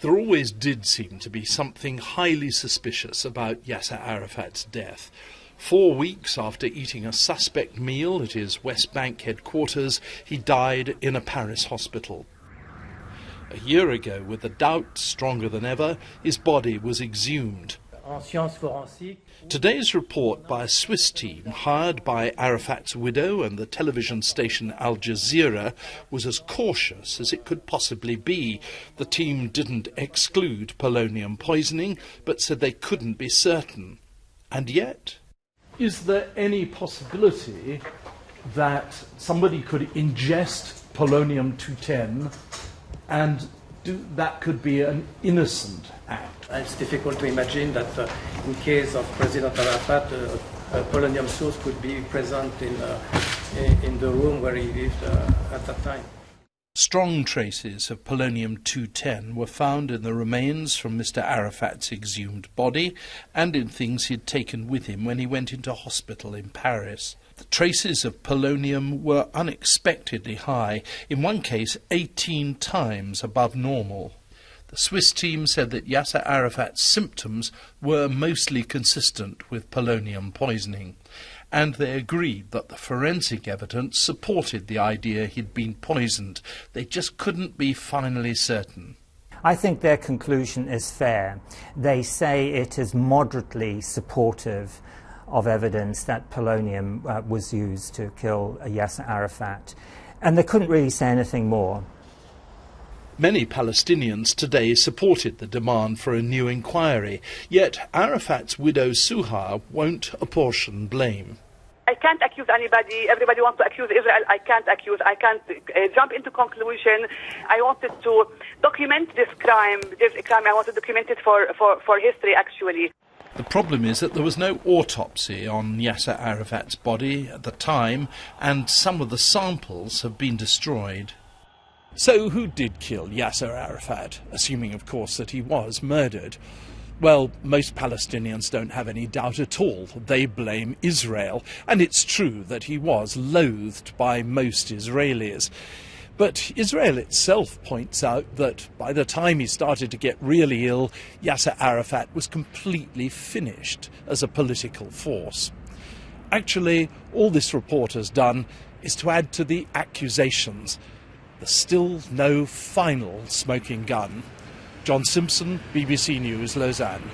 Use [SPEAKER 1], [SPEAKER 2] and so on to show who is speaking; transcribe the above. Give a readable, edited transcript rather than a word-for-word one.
[SPEAKER 1] There always did seem to be something highly suspicious about Yasser Arafat's death. 4 weeks after eating a suspect meal at his West Bank headquarters, he died in a Paris hospital. A year ago, with the doubt stronger than ever, his body was exhumed. Today's report by a Swiss team hired by Arafat's widow and the television station Al Jazeera was as cautious as it could possibly be. The team didn't exclude polonium poisoning, but said they couldn't be certain. And yet, is there any possibility that somebody could ingest polonium-210 and that could be an innocent act?
[SPEAKER 2] It's difficult to imagine that in case of President Arafat, a polonium source could be present in the room where he lived at that time.
[SPEAKER 1] Strong traces of polonium-210 were found in the remains from Mr Arafat's exhumed body and in things he'd taken with him when he went into hospital in Paris. The traces of polonium were unexpectedly high, in one case 18 times above normal. The Swiss team said that Yasser Arafat's symptoms were mostly consistent with polonium poisoning, and they agreed that the forensic evidence supported the idea he'd been poisoned. They just couldn't be finally certain.
[SPEAKER 3] I think their conclusion is fair. They say it is moderately supportive of evidence that polonium was used to kill Yasser Arafat, and they couldn't really say anything more.
[SPEAKER 1] Many Palestinians today supported the demand for a new inquiry, yet Arafat's widow Suha won't apportion blame.
[SPEAKER 4] I can't accuse anybody. Everybody wants to accuse Israel. I can't jump into conclusion. I wanted to document this crime. I want to document it for history, actually.
[SPEAKER 1] The problem is that there was no autopsy on Yasser Arafat's body at the time, and some of the samples have been destroyed. So who did kill Yasser Arafat, assuming, of course, that he was murdered? Well, most Palestinians don't have any doubt at all. They blame Israel, and it's true that he was loathed by most Israelis. But Israel itself points out that by the time he started to get really ill, Yasser Arafat was completely finished as a political force. Actually, all this report has done is to add to the accusations. There's still no final smoking gun. John Simpson, BBC News, Lausanne.